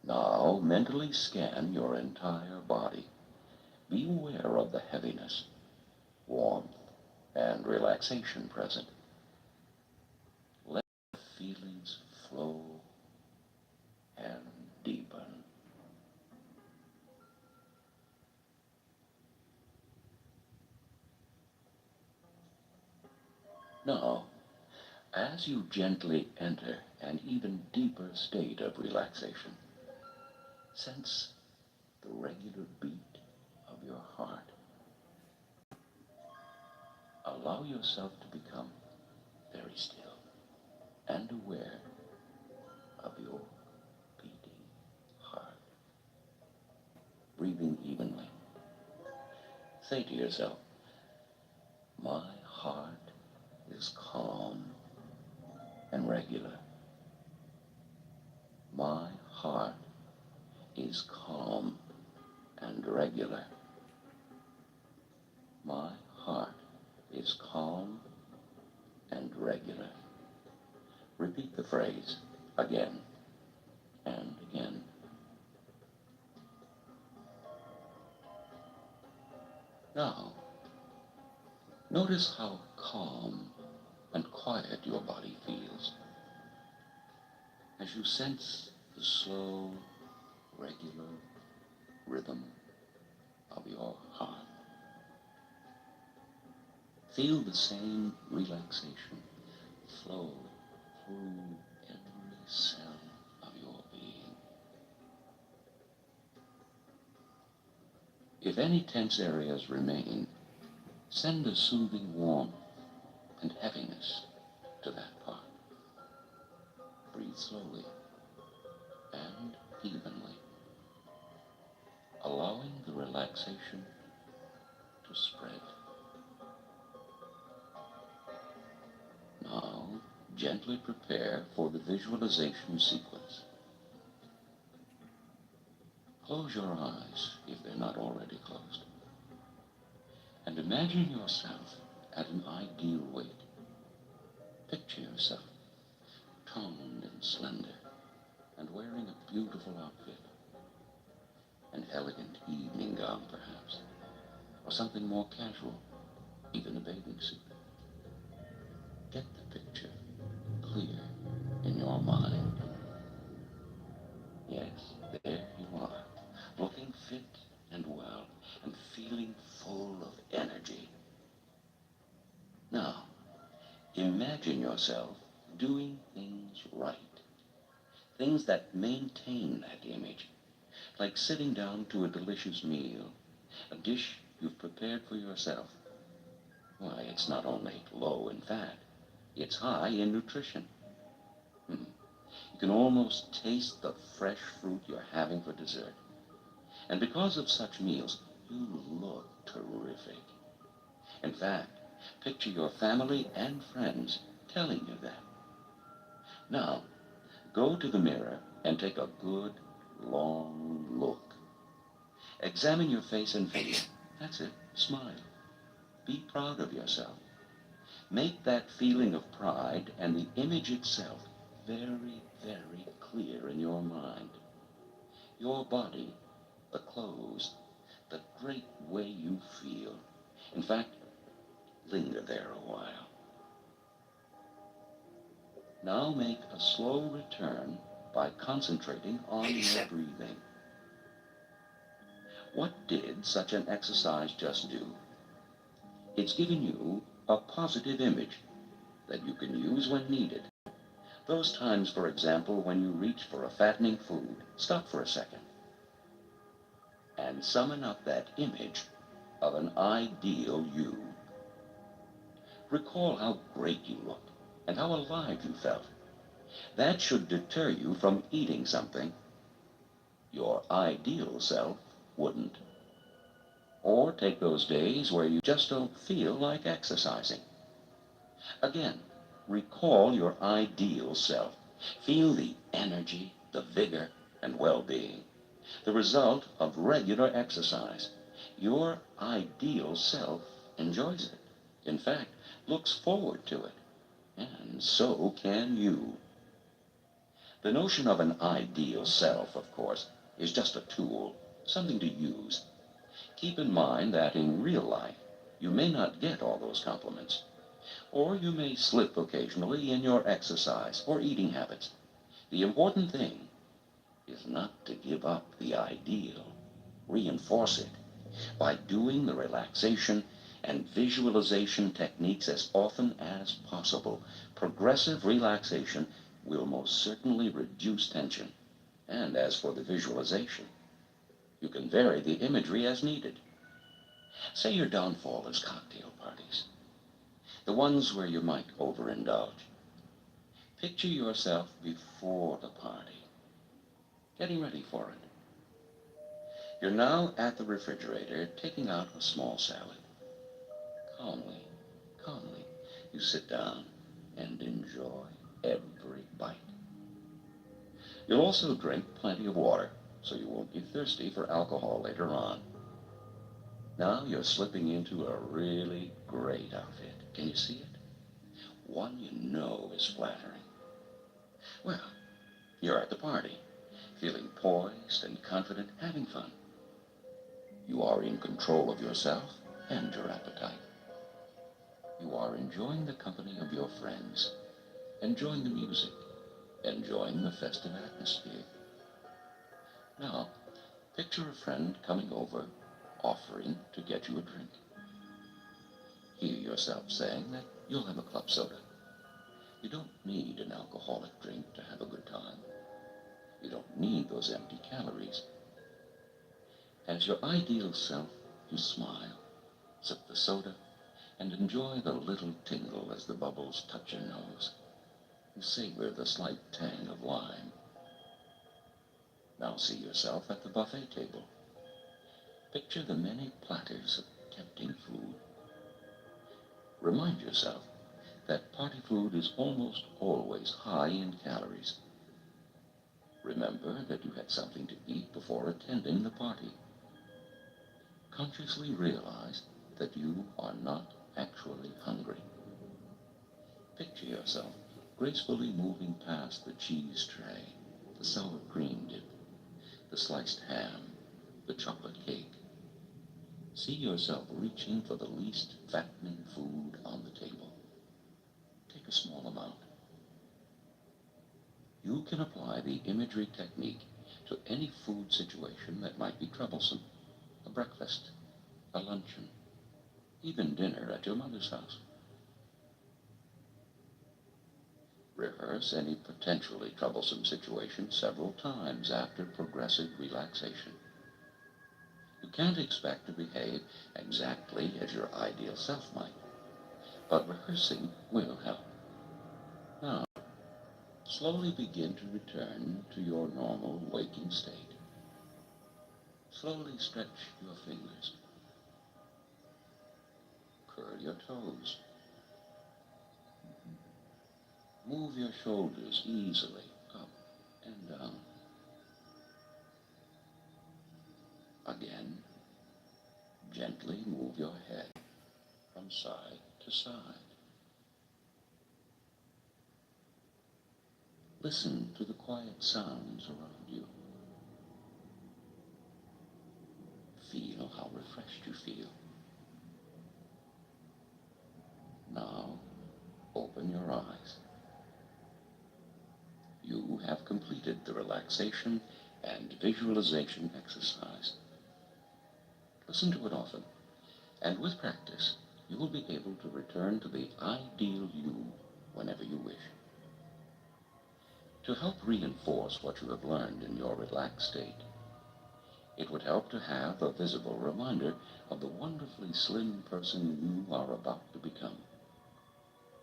Now mentally scan your entire body. Be aware of the heaviness, warmth, and relaxation present. Let the feelings flow and deepen. Now, as you gently enter an even deeper state of relaxation, sense the regular beat of your heart. Allow yourself to become very still and aware of your beating heart. Breathing evenly. Say to yourself, my heart is calm and regular. My heart is calm and regular. My heart is calm and regular. Repeat the phrase again and again. Now, notice how calm and quiet your body feels as you sense the slow, regular rhythm of your heart. Feel the same relaxation flow through every cell of your being. If any tense areas remain, send a soothing warmth and heaviness to that part. Breathe slowly and evenly, allowing the relaxation to spread. Now, gently prepare for the visualization sequence. Close your eyes if they're not already closed, and imagine yourself at an ideal weight. Picture yourself toned and slender and wearing a beautiful outfit, an elegant evening gown perhaps, or something more casual, even a bathing suit. Get the picture clear in your mind. Yes, there you are, looking fit and well and feeling full of energy. Now, imagine yourself doing things right, things that maintain that image, like sitting down to a delicious meal, a dish you've prepared for yourself. Why, it's not only low in fat, it's high in nutrition. You can almost taste the fresh fruit you're having for dessert. And because of such meals, you look terrific. In fact, picture your family and friends telling you that. Now, go to the mirror and take a good, long look. Examine your face and figure. That's it. Smile. Be proud of yourself. Make that feeling of pride and the image itself very, very clear in your mind. Your body, the clothes, the great way you feel. In fact, linger there a while. Now make a slow return by concentrating on your breathing. What did such an exercise just do? It's given you a positive image that you can use when needed. Those times, for example, when you reach for a fattening food, stop for a second and summon up that image of an ideal you Recall how great you looked and how alive you felt. That should deter you from eating something your ideal self wouldn't. Or take those days where you just don't feel like exercising. Again, recall your ideal self. Feel the energy, the vigor, and well-being, the result of regular exercise. Your ideal self enjoys it. In fact, looks forward to it. And so can you. The notion of an ideal self, of course, is just a tool, something to use. Keep in mind that in real life, you may not get all those compliments, or you may slip occasionally in your exercise or eating habits. The important thing is not to give up the ideal. Reinforce it by doing the relaxation and visualization techniques as often as possible. Progressive relaxation will most certainly reduce tension. And as for the visualization, you can vary the imagery as needed. Say your downfall is cocktail parties, the ones where you might overindulge. Picture yourself before the party, getting ready for it. You're now at the refrigerator, taking out a small salad. Calmly, calmly, you sit down and enjoy every bite. You'll also drink plenty of water, so you won't be thirsty for alcohol later on. Now you're slipping into a really great outfit. Can you see it? One you know is flattering. Well, you're at the party, feeling poised and confident, having fun. You are in control of yourself and your appetite. You are enjoying the company of your friends, enjoying the music, enjoying the festive atmosphere. Now, picture a friend coming over, offering to get you a drink. Hear yourself saying that you'll have a club soda. You don't need an alcoholic drink to have a good time. You don't need those empty calories. As your ideal self, you smile, sip the soda, and enjoy the little tingle as the bubbles touch your nose. You savor the slight tang of lime. Now see yourself at the buffet table. Picture the many platters of tempting food. Remind yourself that party food is almost always high in calories. Remember that you had something to eat before attending the party. Consciously realize that you are not actually hungry. Picture yourself gracefully moving past the cheese tray, the sour cream dip, the sliced ham, the chocolate cake. See yourself reaching for the least fattening food on the table. Take a small amount. You can apply the imagery technique to any food situation that might be troublesome. A breakfast, a luncheon, even dinner at your mother's house. Rehearse any potentially troublesome situation several times after progressive relaxation. You can't expect to behave exactly as your ideal self might, but rehearsing will help. Now, slowly begin to return to your normal waking state. Slowly stretch your fingers. Curl your toes. Move your shoulders easily up and down. Again, gently move your head from side to side. Listen to the quiet sounds around you. Feel how refreshed you feel. Now, open your eyes. You have completed the relaxation and visualization exercise. Listen to it often, and with practice, you will be able to return to the ideal you whenever you wish. To help reinforce what you have learned in your relaxed state, it would help to have a visible reminder of the wonderfully slim person you are about to become.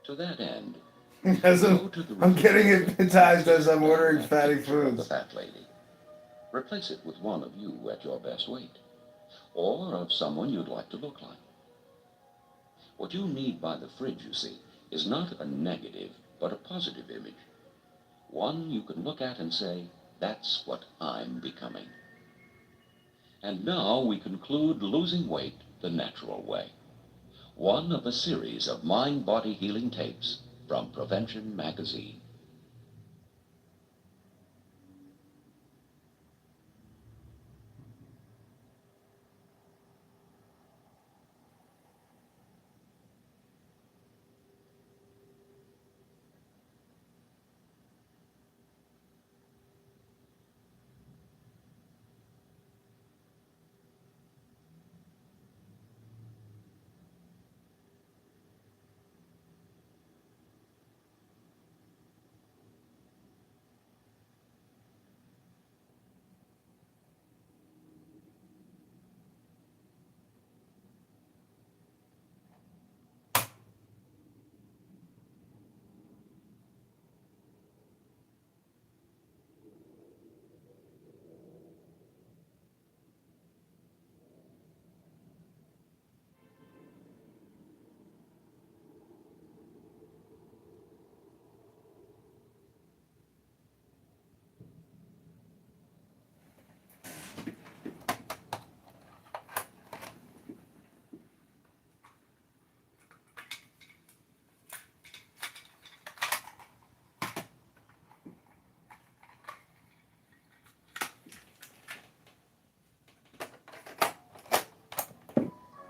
To that end, As go to the I'm getting refrigerator hypnotized and as I'm take ordering that fatty picture of the foods. fat lady. Replace it with one of you at your best weight, or of someone you'd like to look like. What you need by the fridge, you see, is not a negative, but a positive image. One you can look at and say, that's what I'm becoming. And now we conclude losing weight the natural way. One of a series of mind-body healing tapes from Prevention Magazine.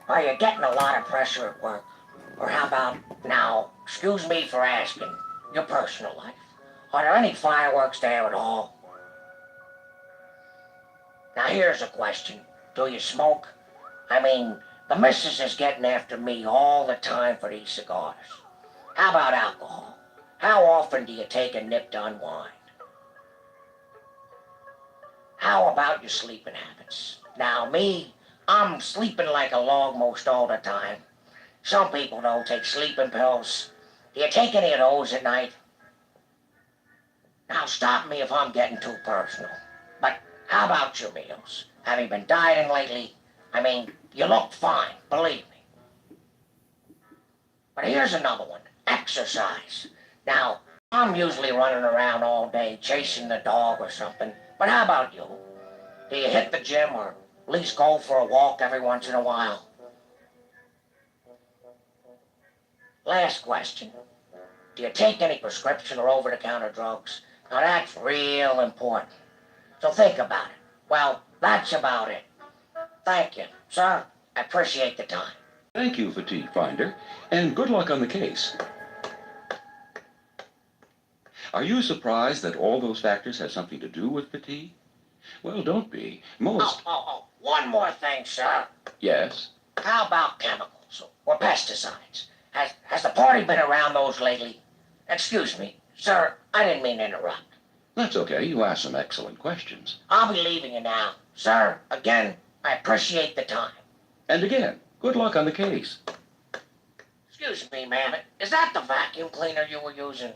Are you getting a lot of pressure at work? Or how about, now, excuse me for asking, your personal life? Are there any fireworks there at all? Now here's a question. Do you smoke? I mean, the missus is getting after me all the time for these cigars. How about alcohol? How often do you take a nip to unwind? How about your sleeping habits? Now me, I'm sleeping like a log most all the time. Some people don't take sleeping pills. Do you take any of those at night? Now stop me if I'm getting too personal. But how about your meals? Have you been dieting lately? I mean, you look fine, believe me. But here's another one. Exercise. Now, I'm usually running around all day chasing the dog or something. But how about you? Do you hit the gym or at least go for a walk every once in a while? Last question. Do you take any prescription or over-the-counter drugs? Now that's real important. So think about it. Well, that's about it. Thank you, sir. I appreciate the time. Thank you, Fatigue Finder, and good luck on the case. Are you surprised that all those factors have something to do with fatigue? Well, don't be. Most... One more thing, sir. Yes? How about chemicals or pesticides? Has the party been around those lately? Excuse me, sir, I didn't mean to interrupt. That's okay. You asked some excellent questions. I'll be leaving you now. Sir, again, I appreciate the time. And again, good luck on the case. Excuse me, ma'am. Is that the vacuum cleaner you were using?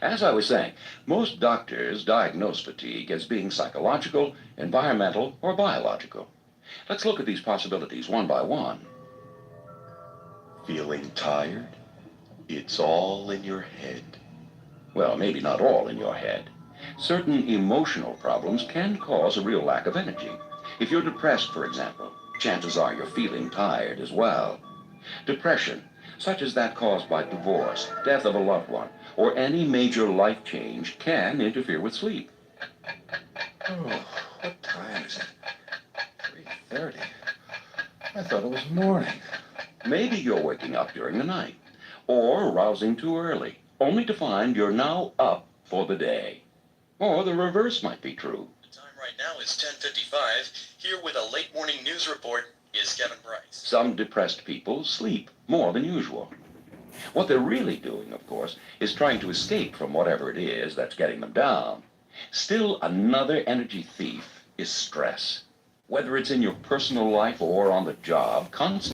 As I was saying, most doctors diagnose fatigue as being psychological, environmental, or biological. Let's look at these possibilities one by one. Feeling tired? It's all in your head. Well, maybe not all in your head. Certain emotional problems can cause a real lack of energy. If you're depressed, for example, chances are you're feeling tired as well. Depression, such as that caused by divorce, death of a loved one, or any major life change, can interfere with sleep. Oh, what time is it? 3:30. I thought it was morning. Maybe you're waking up during the night, or rousing too early, only to find you're now up for the day. Or the reverse might be true. The time right now is 10:55. Here with a late morning news report is Kevin Price. Some depressed people sleep more than usual. What they're really doing, of course, is trying to escape from whatever it is that's getting them down. Still, another energy thief is stress. Whether it's in your personal life or on the job, constant